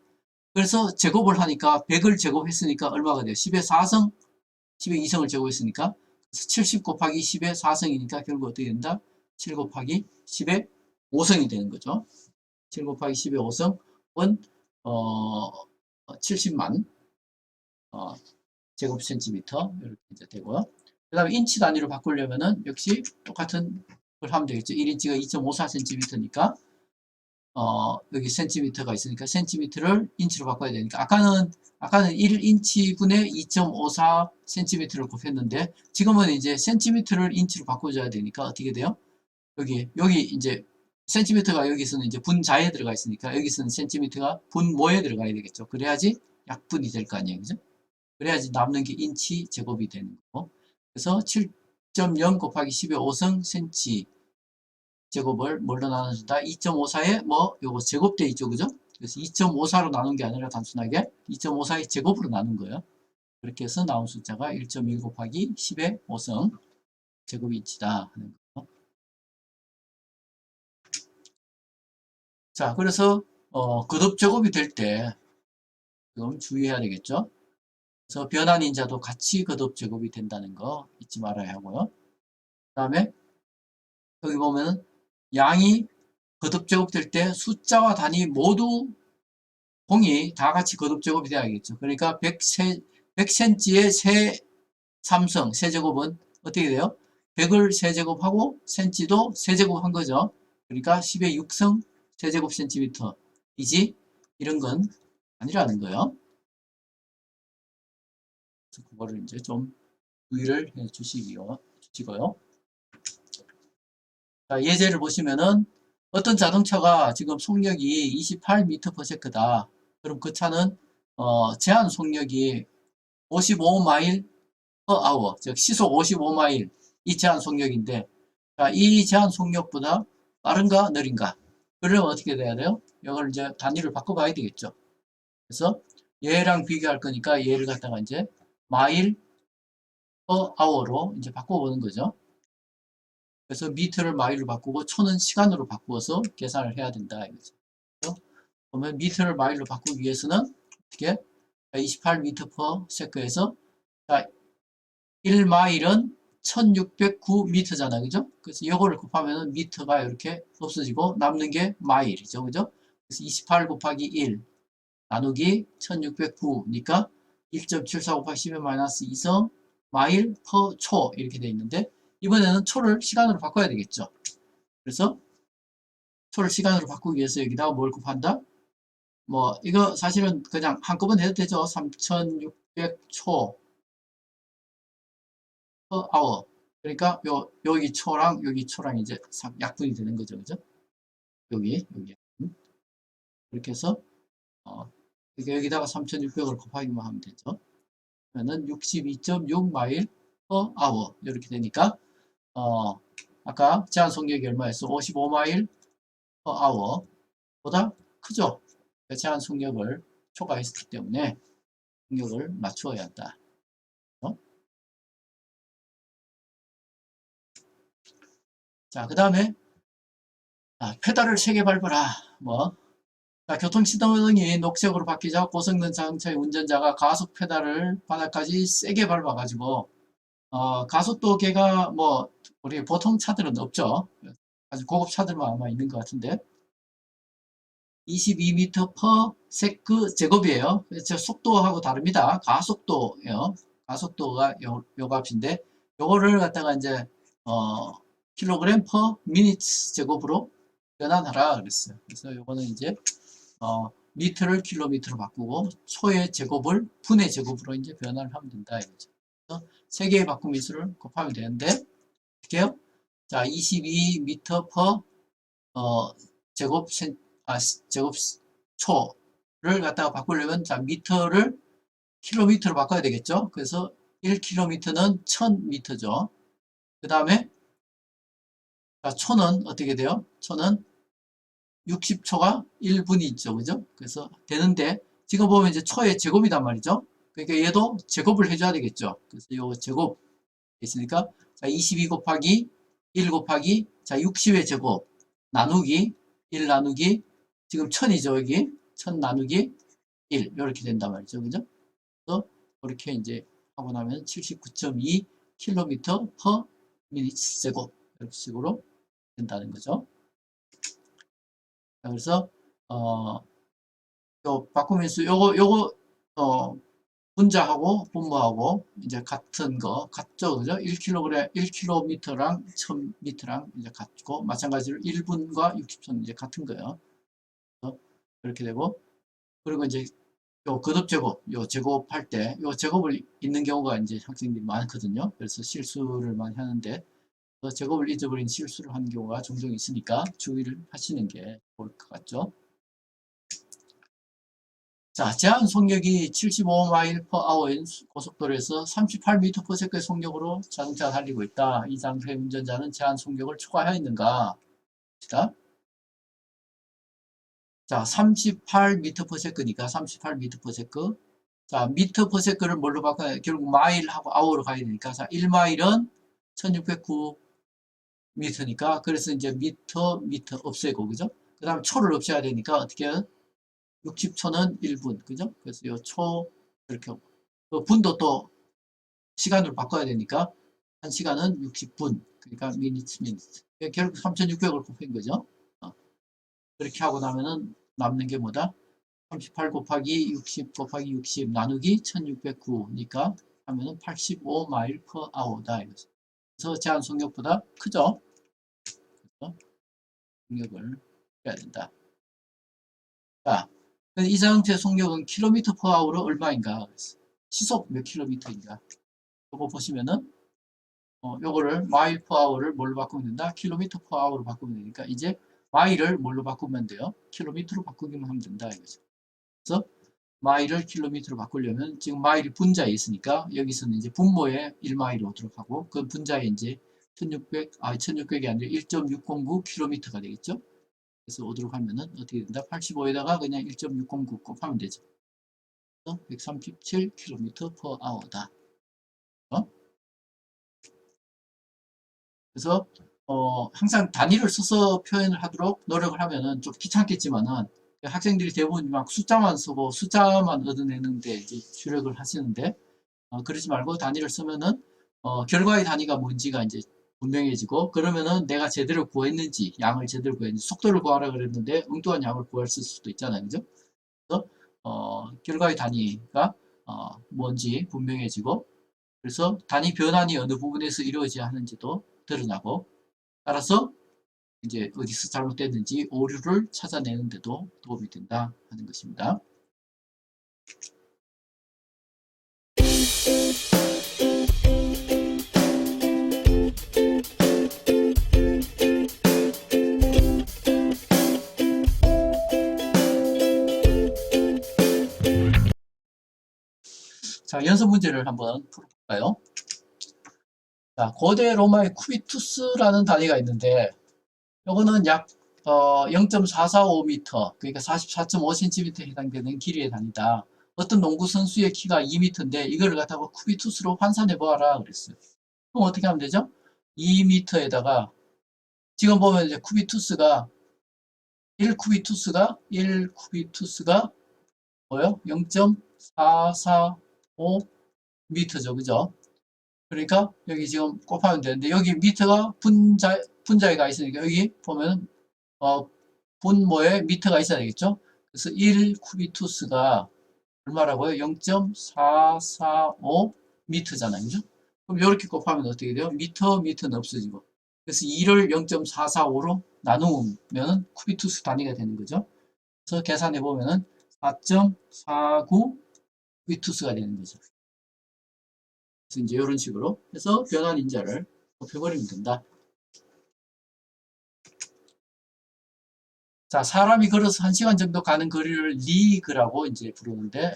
그래서 제곱을 하니까 100을 제곱했으니까 얼마가 돼요? 10의 4성, 10의 2성을 제곱했으니까 70 곱하기 10의 4성이니까 결국 어떻게 된다? 7 곱하기 10의 5성이 되는 거죠. 7 곱하기 10의 5성은 70만 제곱 센티미터 이렇게 이제 되고요. 그 다음에 인치 단위로 바꾸려면은 역시 똑같은 걸 하면 되겠죠. 1인치가 2.54cm니까 여기 센티미터가 있으니까 센티미터를 인치로 바꿔야 되니까 아까는 1인치분의 2.54cm를 곱했는데 지금은 이제 센티미터를 인치로 바꿔줘야 되니까 어떻게 돼요? 여기 이제 센티미터가 여기서는 이제 분자에 들어가 있으니까 여기서는 센티미터가 분모에 들어가야 되겠죠. 그래야지 약분이 될 거 아니에요. 그죠? 그래야지 남는 게 인치 제곱이 되는 거고. 그래서 7.0 곱하기 10의 5성 센치 제곱을 뭘로 나눠준다? 2.54에 뭐 요거 제곱돼 있죠. 그죠? 그래서 2.54로 나눈 게 아니라 단순하게 2.54의 제곱으로 나눈 거예요. 그렇게 해서 나온 숫자가 1.1 곱하기 10의 5성 제곱인치다 하는 거. 자, 그래서 거듭 제곱이 될 때 좀 주의해야 되겠죠. 그래서 변환인자도 같이 거듭 제곱이 된다는 거 잊지 말아야 하고요. 그 다음에 여기 보면 양이 거듭 제곱될 때 숫자와 단위 모두 공이 다 같이 거듭 제곱이 돼야겠죠. 그러니까 100cm의 세 삼성 세제곱은 어떻게 돼요? 100을 세제곱하고 cm도 세제곱한 거죠. 그러니까 10의 6성 세제곱 센티미터이지 이런 건 아니라는 거예요. 그래서 그거를 이제 좀 주의를 해 주시고요. 자, 예제를 보시면은 어떤 자동차가 지금 속력이 28m/s다. 그럼 그 차는 제한 속력이 55마일 per hour, 즉 시속 55마일 이 제한 속력인데 자, 이 제한 속력보다 빠른가 느린가? 그러려면 어떻게 돼야 돼요? 이걸 이제 단위를 바꿔봐야 되겠죠. 그래서 얘랑 비교할 거니까 얘를 갖다가 이제 마일 per hour로 이제 바꿔보는 거죠. 그래서 미터를 마일로 바꾸고 초는 시간으로 바꾸어서 계산을 해야 된다 이거죠. 그러면 미터를 마일로 바꾸기 위해서는 어떻게 28m per sec에서 1마일은 1609m잖아 그죠? 그래서 이거를 곱하면 미터가 이렇게 없어지고 남는 게 마일이죠 그죠? 그래서 28 곱하기 1 나누기 1609니까 1.74 곱하기 10의 마이너스 2성 마일 퍼 초 이렇게 돼 있는데 이번에는 초를 시간으로 바꿔야 되겠죠. 그래서 초를 시간으로 바꾸기 위해서 여기다가 뭘 곱한다? 뭐 이거 사실은 그냥 한꺼번에 해도 되죠. 3600초 per hour. 그러니까 여기 초랑 여기 초랑 이제 약분이 되는 거죠. 그죠? 여기 이렇게 해서 여기다가 3600을 곱하기만 하면 되죠. 그러면은 62.6마일 per hour 이렇게 되니까 아까 제한 속력이 얼마였어? 55마일 per hour 보다 크죠? 제한 속력을 초과했기 때문에 속력을 맞추어야 한다. 자, 그 다음에 페달을 3개 밟으라. 뭐 자, 교통시동이 녹색으로 바뀌자 고성능 자동차의 운전자가 가속 페달을 바닥까지 세게 밟아가지고 가속도계가 뭐 우리 보통 차들은 없죠. 아주 고급 차들만 아마 있는 것 같은데 22m per 세크 제곱이에요. 그래서 속도하고 다릅니다. 가속도예요. 가속도가 요 값인데, 요거를 갖다가 이제, 킬로그램 per 미니트 제곱으로 변환하라 그랬어요. 그래서 요거는 이제, 미터를 킬로미터로 바꾸고, 초의 제곱을 분의 제곱으로 이제 변환을 하면 된다 이거죠. 그래서 세 개의 바꿈 미수를 곱하면 되는데, 어떻게 해요? 자, 22m per, 제곱 제곱 초를 갖다가 바꾸려면, 자, 미터를 킬로미터로 바꿔야 되겠죠. 그래서 1km는 1000m죠. 그 다음에, 자, 초는 어떻게 돼요? 초는 60초가 1분이죠. 그죠? 그래서 되는데, 지금 보면 이제 초의 제곱이단 말이죠. 그러니까 얘도 제곱을 해줘야 되겠죠. 그래서 요 제곱 있으니까, 자, 22 곱하기 1 곱하기, 자, 60의 제곱 나누기 1 나누기, 지금 1000이죠. 여기 1000 나누기 1 이렇게 된단 말이죠. 그죠? 그래서 이렇게 이제 하고 나면 79.2 km per minute 제곱 이렇게 식으로 된다는 거죠. 그래서 요 바꾸면서 요거 분자하고 분모하고 이제 같은 거 같죠, 그죠? 1kg, 1km랑 1000m랑 이제 같고, 마찬가지로 1분과 60초는 이제 같은 거예요. 이렇게 되고, 그리고 이제 요 거듭 제곱, 요 제곱할 때, 요 제곱을 잊는 경우가 이제 학생들이 많거든요. 그래서 실수를 많이 하는데, 제곱을 잊어버린 실수를 하는 경우가 종종 있으니까 주의를 하시는 게 좋을 것 같죠. 자, 제한 속력이 75마일 per hour인 고속도로에서 38m/s의 속력으로 자동차가 달리고 있다. 이 상태의 운전자는 제한 속력을 초과하였는가? 봅시다. 자, 38m/s니까 38m/s. 자, m/s를 뭘로 바꿔야 결국 마일하고 아워로 가야 되니까, 자, 1마일은 1609m니까, 그래서 이제 미터 없애고, 그죠? 그 다음 초를 없애야 되니까 어떻게 해요? 60초는 1분, 그죠? 그래서 요 초, 이렇게 하고. 그 분도 또 시간으로 바꿔야 되니까, 1시간은 60분, 그러니까 미니트. 결국 3600을 곱한 거죠. 그렇게 하고 나면은 남는 게 뭐다? 38 곱하기 60 곱하기 60 나누기 1609니까 하면은 85마일 per hour다. 그래서 제한 속력보다 크죠? 그래서 속력을 해야 된다. 자, 이 상태 속력은 킬로미터 per hour로 얼마인가? 시속 몇 킬로미터인가? 요거 보시면은, 요거를 마일 per hour를 뭘로 바꾸면 된다? 킬로미터 per hour로 바꾸면 되니까, 이제 마일을 뭘로 바꾸면 돼요? 킬로미터로 바꾸기만 하면 된다. 이거죠. 그래서 마일을 킬로미터로 바꾸려면 지금 마일이 분자에 있으니까 여기서는 이제 분모에 1마일이 오도록 하고, 그 분자에 이제 1600이 아니라 1.609km가 되겠죠. 그래서 오도록 하면은 어떻게 된다? 85에다가 그냥 1.609 곱하면 되죠. 137km per hour다. 그래서 항상 단위를 써서 표현을 하도록 노력을 하면은 좀 귀찮겠지만은, 학생들이 대부분 막 숫자만 쓰고 숫자만 얻어내는데 이제 주력을 하시는데, 그러지 말고 단위를 쓰면은 결과의 단위가 뭔지가 이제 분명해지고, 그러면은 내가 제대로 구했는지, 양을 제대로 구했는지, 속도를 구하라 그랬는데 엉뚱한 양을 구할 수도 있잖아요, 그죠? 그래서 결과의 단위가 뭔지 분명해지고, 그래서 단위 변환이 어느 부분에서 이루어져야 하는지도 드러나고, 따라서 이제 어디서 잘못됐는지 오류를 찾아내는 데도 도움이 된다 하는 것입니다. 자, 연습 문제를 한번 풀어볼까요? 자, 고대 로마의 쿠비투스라는 단위가 있는데, 이거는 약 0.445m, 그러니까 44.5cm에 해당되는 길이의 단위다. 어떤 농구 선수의 키가 2m인데 이걸 갖다가 쿠비투스로 환산해 보아라 그랬어요. 그럼 어떻게 하면 되죠? 2m에다가 지금 보면 이제 쿠비투스가 1쿠비투스가 뭐요? 0.445m죠, 그죠? 그러니까 여기 지금 곱하면 되는데, 여기 미터가 분자에 가 있으니까 여기 보면 분모에 미터가 있어야 되겠죠. 그래서 1 쿠비투스가 얼마라고요? 0.445 미터잖아요. 그죠? 그럼 이렇게 곱하면 어떻게 돼요? 미터는 없어지고. 그래서 2를 0.445로 나누면 쿠비투스 단위가 되는 거죠. 그래서 계산해 보면은 4.49 쿠비투스가 되는 거죠. 그래서 이제 이런 식으로 해서 변환 인자를 곱해버리면 된다. 자, 사람이 걸어서 1시간 정도 가는 거리를 리그라고 이제 부르는데,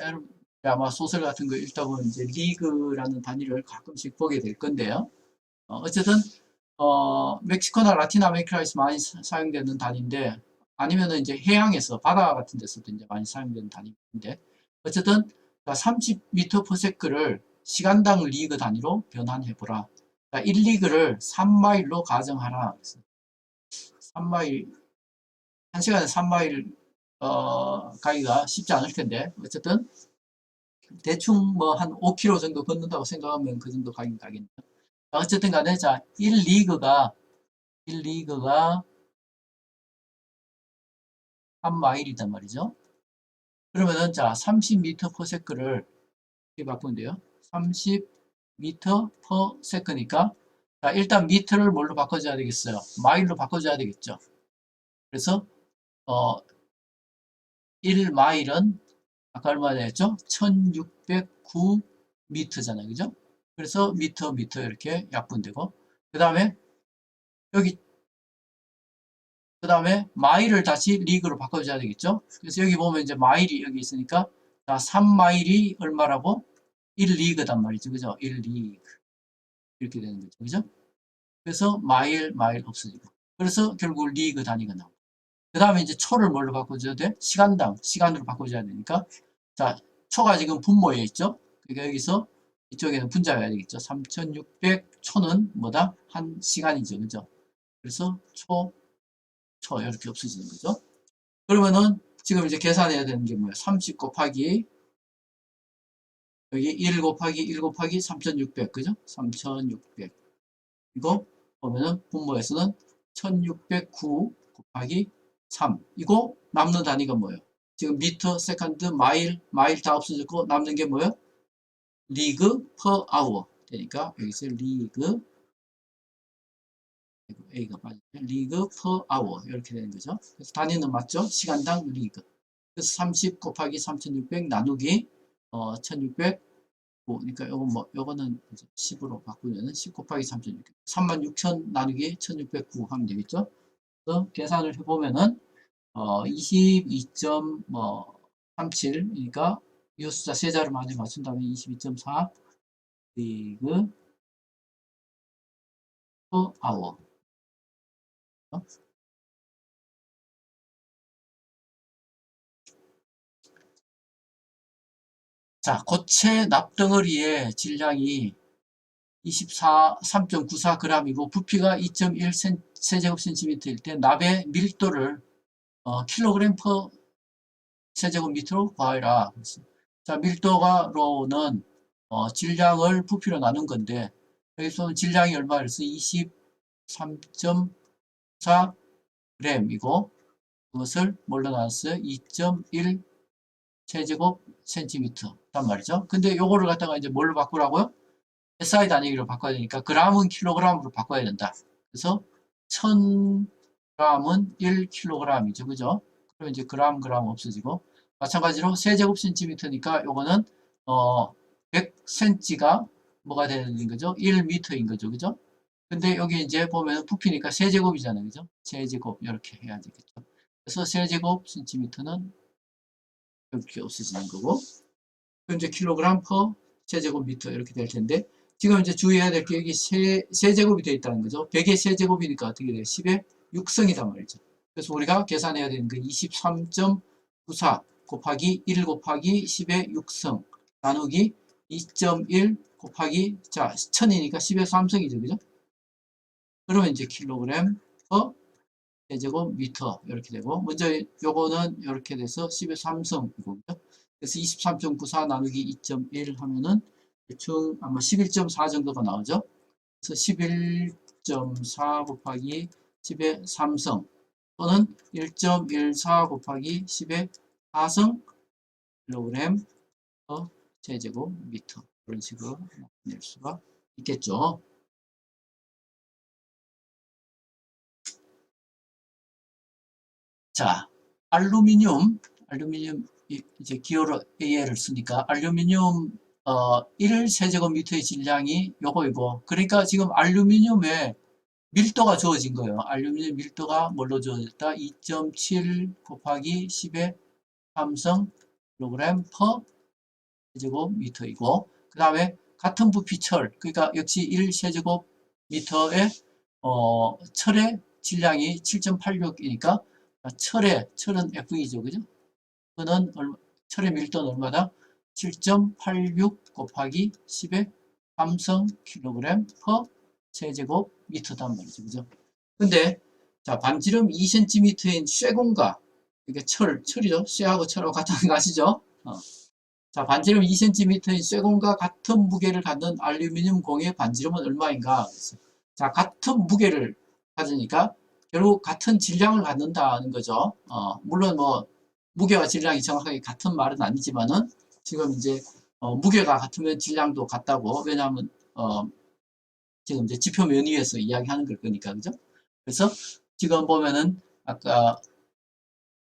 아마 소설 같은 거 읽다 보면 이제 리그라는 단위를 가끔씩 보게 될 건데요. 어쨌든, 멕시코나 라틴 아메리카에서 많이 사용되는 단위인데, 아니면은 이제 해양에서, 바다 같은 데서도 이제 많이 사용되는 단위인데, 어쨌든, 30m/s를 시간당 리그 단위로 변환해보라. 1리그를 3마일로 가정하라. 3마일, 1시간에 3마일 가기가 쉽지 않을 텐데 어쨌든 대충 뭐 한 5km 정도 걷는다고 생각하면 그 정도 가긴 가겠네요. 어쨌든 간에 자 1리그가 3마일이단 말이죠. 그러면은 자 30m/s를 이렇게 바꾸면 돼요. 30m/s니까 자 일단 미터를 뭘로 바꿔줘야 되겠어요? 마일로 바꿔줘야 되겠죠. 그래서 1마일은 아까 얼마 였죠? 1609m잖아요. 그죠? 그래서 미터 이렇게 약분되고 그 다음에 여기 그 다음에 마일을 다시 리그로 바꿔줘야 되겠죠? 그래서 여기 보면 이제 마일이 여기 있으니까 자 3마일이 얼마라고? 1리그단 말이죠. 그죠? 1리그 이렇게 되는 거죠. 그죠? 그래서 마일 없어지고 그래서 결국 리그 단위가 나오고 그 다음에 이제 초를 뭘로 바꿔줘야 돼? 시간으로 바꿔줘야 되니까 자 초가 지금 분모에 있죠. 그러니까 여기서 이쪽에는 분자가 해야 되겠죠. 3600 초는 뭐다? 한 시간이죠. 그죠? 그래서 초 이렇게 없어지는 거죠. 그러면은 지금 이제 계산해야 되는 게 뭐야? 30 곱하기 여기 1 곱하기 1 곱하기 3600 그죠? 3600 이거 보면은 분모에서는 1609 곱하기 3 이거 남는 단위가 뭐예요? 지금 미터, 세컨드, 마일 다 없어졌고 남는 게 뭐예요? 리그 per hour 되니까 여기서 리그 A가 빠지죠. 리그 per hour 이렇게 되는 거죠. 그래서 단위는 맞죠? 시간당 리그. 그래서 30 곱하기 3600 나누기 1600 그러니까 요거는 이제 10으로 바꾸면은 10 곱하기 3600 36000 나누기 1609 하면 되겠죠. 그래서 계산을 해보면은 22.37이니까 이 숫자 세 자를 많이 맞춘다면 22.4 리그 per hour. 자, 고체 납덩어리의 질량이 3.94g이고 부피가 2.1 세제곱센티미터일 때 납의 밀도를 킬로그램 퍼 세제곱미터로 구하라. 자, 밀도가로는 질량을 부피로 나눈 건데 여기서 질량이 얼마였어? 23.4g이고 그것을 뭘로 나눴어요? 2.1 세제곱 센티미터란 말이죠. 근데 요거를 갖다가 이제 뭘로 바꾸라고요? SI 단위로 바꿔야 되니까 g은 킬로그램으로 바꿔야 된다. 그래서 1000g은 1kg이죠. 그죠? 그럼 이제 그램 없어지고 마찬가지로 세제곱 센티미터니까 요거는 100cm가 뭐가 되는 거죠? 1m인 거죠. 그죠? 근데 여기 이제 보면 부피니까 세제곱이잖아요. 그죠? 세제곱 이렇게 해야 되겠죠. 그래서 세제곱 센티미터는 이렇게 없어지는 거고 이제 킬로그램 퍼 세제곱미터 이렇게 될 텐데 지금 이제 주의해야 될 게 여기 세제곱이 되어 있다는 거죠. 100의 세제곱이니까 어떻게 돼요? 10의 6성이단 말이죠. 그래서 우리가 계산해야 되는 게 23.94 곱하기 1 곱하기 10의 6성 나누기 2.1 곱하기 자 1000이니까 10의 3성이죠. 그죠? 그러면 이제 킬로그램 퍼 세제곱미터 이렇게 되고 먼저 요거는 이렇게 돼서 10의 3성이고 그래서 23.94 나누기 2.1 하면은 대충 아마 11.4 정도가 나오죠. 그래서 11.4 곱하기 10의 3성 또는 1.14 곱하기 10의 4성 킬로그램 per 제곱미터 그런 식으로 낼 수가 있겠죠. 자, 알루미늄 이제 기호로 A를 쓰니까 알루미늄 1세제곱미터의 질량이 요거이고, 그러니까 지금 알루미늄에 밀도가 주어진 거예요. 알루미늄 밀도가 뭘로 주어졌다? 2.7 곱하기 10의 3성 킬로그램 per 세제곱미터이고, 그 다음에 같은 부피 철, 그러니까 역시 1세제곱미터의 철의 질량이 7.86이니까 철은 F이죠, 그죠? 그는 철의 밀도는 얼마다? 7.86 곱하기 10의 3성 킬로그램 per 세제곱미터단 말이죠, 그죠? 근데 자, 반지름 2cm인 쇠공과, 이게 철이죠. 쇠하고 철하고 같은 거 아시죠? 자, 반지름 2cm인 쇠공과 같은 무게를 갖는 알루미늄 공의 반지름은 얼마인가? 자, 같은 무게를 가지니까 결국 같은 질량을 갖는다는 거죠. 물론 뭐 무게와 질량이 정확하게 같은 말은 아니지만은 지금 이제 무게가 같으면 질량도 같다고, 왜냐하면 지금 이제 지표 면위에서 이야기하는 걸 거니까, 그죠? 그래서 지금 보면은 아까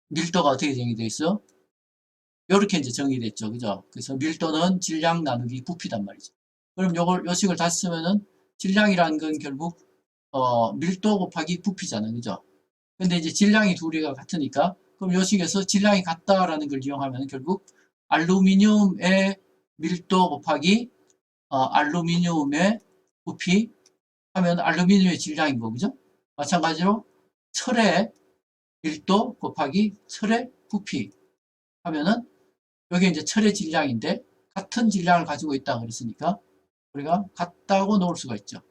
밀도가 어떻게 정의되어 있어? 이렇게 이제 정의됐죠. 그죠? 그래서 밀도는 질량 나누기 부피단 말이죠. 그럼 요 식을 다시 쓰면은 질량이라는 건 결국 밀도 곱하기 부피잖아요. 그죠? 근데 이제 질량이 두 개가 같으니까, 그럼 요 식에서 질량이 같다라는 걸 이용하면 결국 알루미늄의 밀도 곱하기 알루미늄의 부피 하면 알루미늄의 질량인 거, 그죠? 마찬가지로 철의 밀도 곱하기 철의 부피 하면은 여기 이제 철의 질량인데 같은 질량을 가지고 있다 그랬으니까 우리가 같다고 놓을 수가 있죠.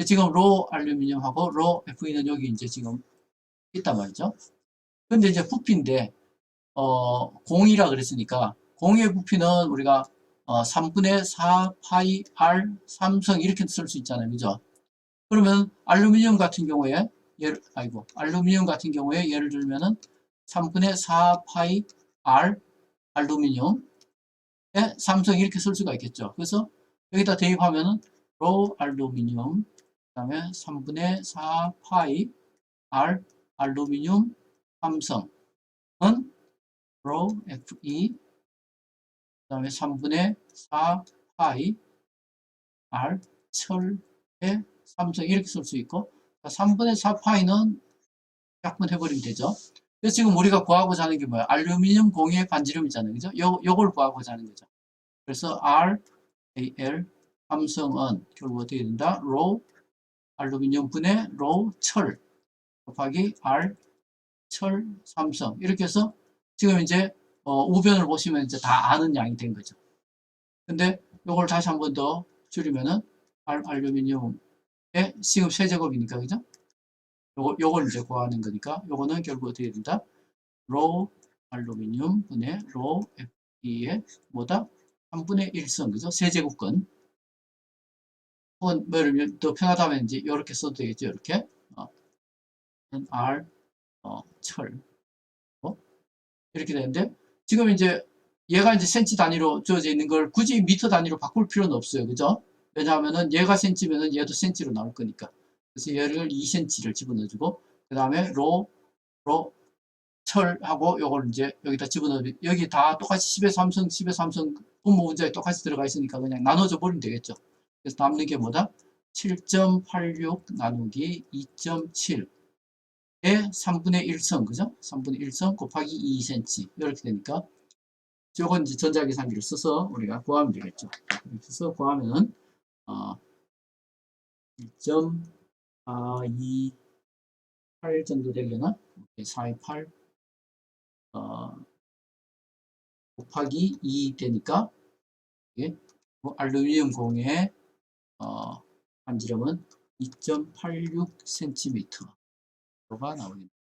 지금 로 알루미늄하고 로 Fe는 여기 이제 지금 있단 말이죠. 근데 이제 부피인데 공이라 그랬으니까 공의 부피는 우리가 3분의 4 파이 R 3성 이렇게 쓸 수 있잖아요. 그죠? 그러면 알루미늄 같은 경우에 알루미늄 같은 경우에 예를 들면은 3분의 4 파이 R 알루미늄 삼성 이렇게 쓸 수가 있겠죠. 그래서 여기다 대입하면은 로 알루미늄 그다음에 3분의 4 파이 R 알루미늄 삼성은 로 Fe 그다음에 3분의 4 파이 R 철의 삼성 이렇게 쓸 수 있고 3분의 4 파이는 약분해버리면 되죠. 그래서 지금 우리가 구하고자 하는 게 뭐야? 알루미늄 공의 반지름이잖아요. 그죠? 요걸 구하고자 하는 거죠. 그래서 R, AL, 삼성은 결국 어떻게 된다? 로 알루미늄 분의 로 철 곱하기 R 철 삼성 이렇게 해서 지금 이제 우변을 보시면 이제 다 아는 양이 된 거죠. 근데 요걸 다시 한 번 더 줄이면은 알루미늄의 지금 세제곱이니까 그죠? 요걸 이제 구하는 거니까 요거는 결국 어떻게 된다? 로 알루미늄 분의 로 Fe의 뭐다? 3분의 1성 그죠? 세제곱근 혹은 뭐를 더 편하다면 이제 이렇게 써도 되겠죠. 이렇게 R 철 이렇게 되는데 지금 이제 얘가 이제 센치 단위로 주어져 있는 걸 굳이 미터 단위로 바꿀 필요는 없어요. 그죠? 왜냐하면은 얘가 센치면은 얘도 센치로 나올 거니까. 그래서 얘를 2cm를 집어넣어주고 그 다음에 로 철하고 요걸 이제 여기다 집어넣어 여기 다 똑같이 10의 3성 10의 3성 분모 문자에 똑같이 들어가 있으니까 그냥 나눠줘 버리면 되겠죠. 그래서 남는 게 뭐다? 7.86 나누기 2.7의 3분의 1성 그죠? 3분의 1성 곱하기 2cm 이렇게 되니까 저건 이제 전자계산기를 써서 우리가 구하면 되겠죠. 이렇게 해서 구하면은 1.428 정도 되려나? 428 곱하기 2 되니까 알루미늄 공의 반지름은 2.86cm가 나오겠습니다.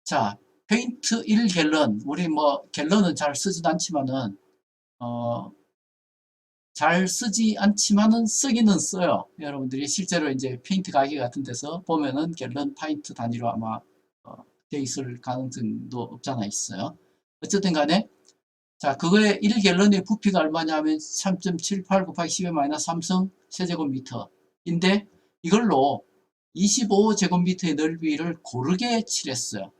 자, 페인트 1갤런 우리 뭐 갤런은 잘 쓰지도 않지만은 잘 쓰지 않지만은 쓰기는 써요. 여러분들이 실제로 이제 페인트 가게 같은 데서 보면은 갤런 파인트 단위로 아마 돼 있을 가능성도 없잖아 있어요. 어쨌든 간에 자, 그거의 1갤런의 부피가 얼마냐면 3.78 곱하기 10의 마이너스 3성 세제곱미터인데 이걸로 25제곱미터의 넓이를 고르게 칠했어요.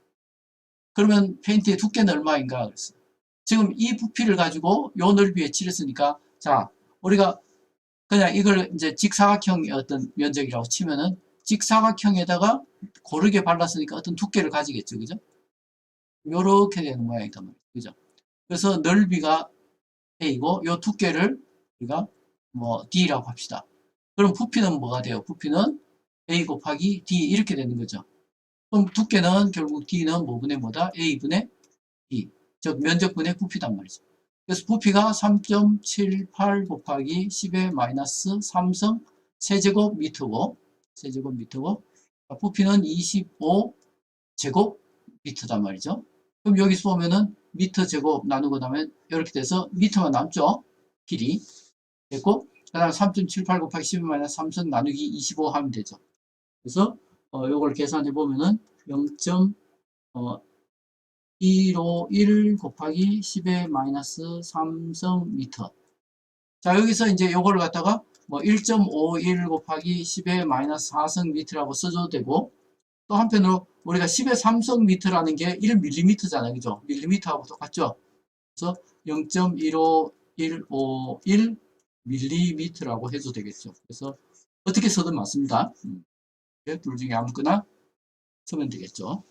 그러면 페인트의 두께는 얼마인가 그랬어요. 지금 이 부피를 가지고 요 넓이에 칠했으니까 자, 우리가 그냥 이걸 이제 직사각형의 어떤 면적이라고 치면은 직사각형에다가 고르게 발랐으니까 어떤 두께를 가지겠죠. 그죠? 요렇게 되는 모양이다 말이죠. 그죠? 그래서 넓이가 A고 요 두께를 우리가 뭐 D라고 합시다. 그럼 부피는 뭐가 돼요? 부피는 A 곱하기 D 이렇게 되는 거죠. 그럼 두께는 결국 D는 뭐분의 뭐다? A분의 D. 즉 면적분의 부피단 말이죠. 그래서 부피가 3.78 곱하기 10의 마이너스 3성 세제곱미터고 부피는 25제곱미터단 말이죠. 그럼 여기서 보면은 미터 제곱 나누고 나면 이렇게 돼서 미터만 남죠. 길이 됐고 그 다음 3.78 곱하기 10의 마이너스 3성 나누기 25 하면 되죠. 그래서 요걸 계산해 보면은 0.151 곱하기 10의 마이너스 3성 미터. 자, 여기서 이제 요거를 갖다가 뭐 1.51 곱하기 10의 마이너스 4성 미터라고 써줘도 되고 또 한편으로 우리가 10의 3성 미터라는 게 1mm잖아요. 그죠? 밀리미터하고 똑같죠? 그래서 0.15151 밀리미터라고 해도 되겠죠. 그래서 어떻게 써도 맞습니다. 둘 중에 아무거나 쓰면 되겠죠.